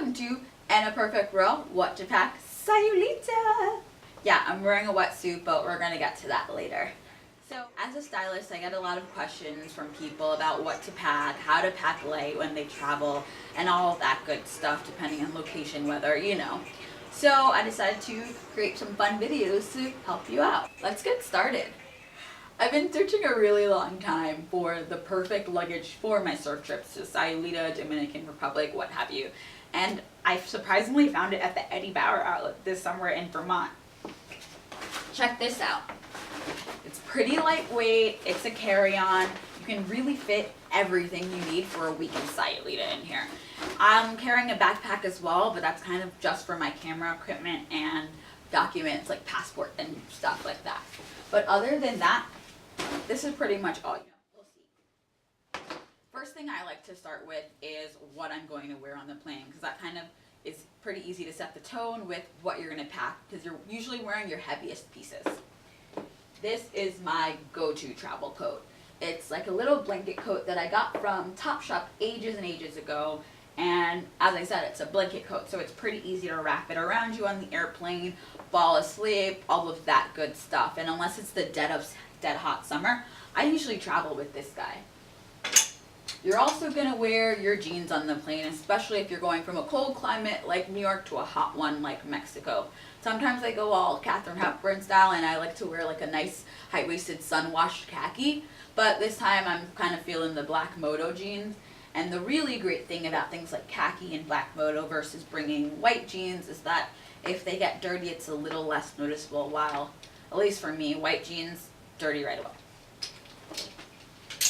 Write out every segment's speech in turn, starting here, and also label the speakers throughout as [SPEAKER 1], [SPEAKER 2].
[SPEAKER 1] welcome to And a Perfect Girl, What to Pack, Sayulita! Yeah, I'm wearing a wetsuit, but we're gonna get to that later. So, as a stylist, I get a lot of questions from people about what to pack, how to pack light when they travel, and all of that good stuff depending on location, weather, you know. So, I decided to create some fun videos to help you out. Let's get started. I've been searching a really long time for the perfect luggage for my surf trips to Sayulita, Dominican Republic, what have you. And I surprisingly found it at the Eddie Bauer outlet this summer in Vermont. Check this out. It's pretty lightweight, it's a carry-on. You can really fit everything you need for a week in Sayulita in here. I'm carrying a backpack as well, but that's kind of just for my camera equipment and documents like passport and stuff like that. But other than that, this is pretty much all you know. We'll see. First thing I like to start with is what I'm going to wear on the plane, because that kind of is pretty easy to set the tone with what you're going to pack, because you're usually wearing your heaviest pieces. This is my go-to travel coat. It's like a little blanket coat that I got from Topshop ages and ages ago, and as I said, it's a blanket coat, so it's pretty easy to wrap it around you on the airplane, fall asleep, all of that good stuff. And unless it's the dead hot summer, I usually travel with this guy. You're also going to wear your jeans on the plane, especially if you're going from a cold climate like New York to a hot one like Mexico. Sometimes I go all Katharine Hepburn style and I like to wear like a nice high-waisted sun-washed khaki, but this time I'm kind of feeling the black moto jeans. And the really great thing about things like khaki and black moto versus bringing white jeans is that if they get dirty, it's a little less noticeable, while, at least for me, white jeans, dirty right away.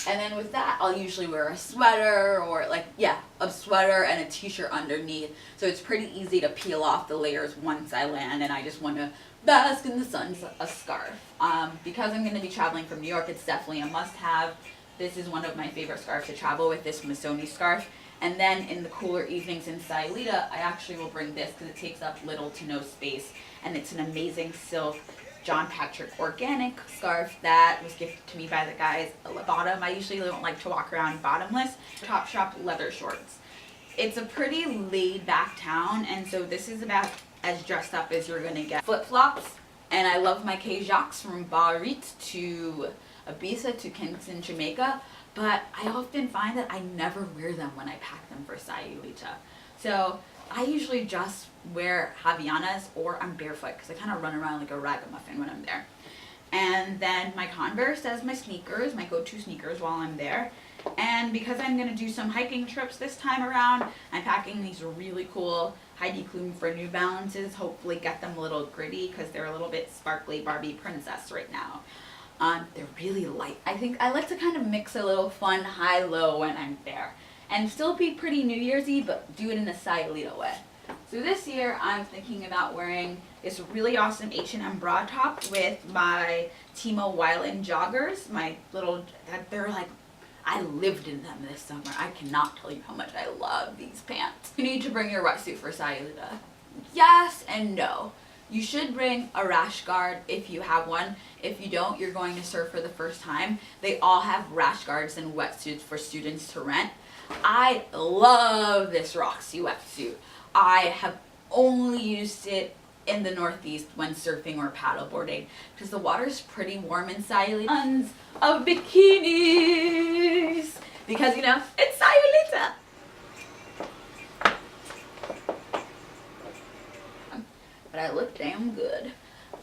[SPEAKER 1] And then with that, I'll usually wear a sweater or a sweater and a t-shirt underneath. So it's pretty easy to peel off the layers once I land and I just want to bask in the sun. A scarf. Because I'm going to be traveling from New York, it's definitely a must-have. This is one of my favorite scarves to travel with, this Missoni scarf. And then in the cooler evenings in Sayulita, I actually will bring this because it takes up little to no space. And it's an amazing silk John Patrick organic scarf that was gifted to me by the guys at the bottom. I usually don't like to walk around bottomless. Topshop leather shorts. It's a pretty laid back town, and so this is about as dressed up as you're going to get. Flip-flops, and I love my K-Jacques from Baarit to Ibiza to Kingston, Jamaica, but I often find that I never wear them when I pack them for Sayulita. So I usually just wear Havaianas or I'm barefoot because I kind of run around like a ragamuffin when I'm there. And then my Converse as my sneakers, my go-to sneakers while I'm there. And because I'm going to do some hiking trips this time around, I'm packing these really cool Heidi Klum for New Balances. Hopefully get them a little gritty because they're a little bit sparkly Barbie princess right now. They're really light. I think I like to kind of mix a little fun high-low when I'm there. And still be pretty New Year's-y, but do it in a Sayulita way. So this year, I'm thinking about wearing this really awesome H&M bra top with my Timo Wyland joggers. They're like, I lived in them this summer. I cannot tell you how much I love these pants. You need to bring your wetsuit for Sayulita. Yes and no. You should bring a rash guard if you have one. If you don't, you're going to surf for the first time. They all have rash guards and wetsuits for students to rent. I love this Roxy wetsuit. I have only used it in the Northeast when surfing or paddleboarding because the water's pretty warm in Sayulita. Tons of bikinis because, you know, it's Sayulita. But I look damn good.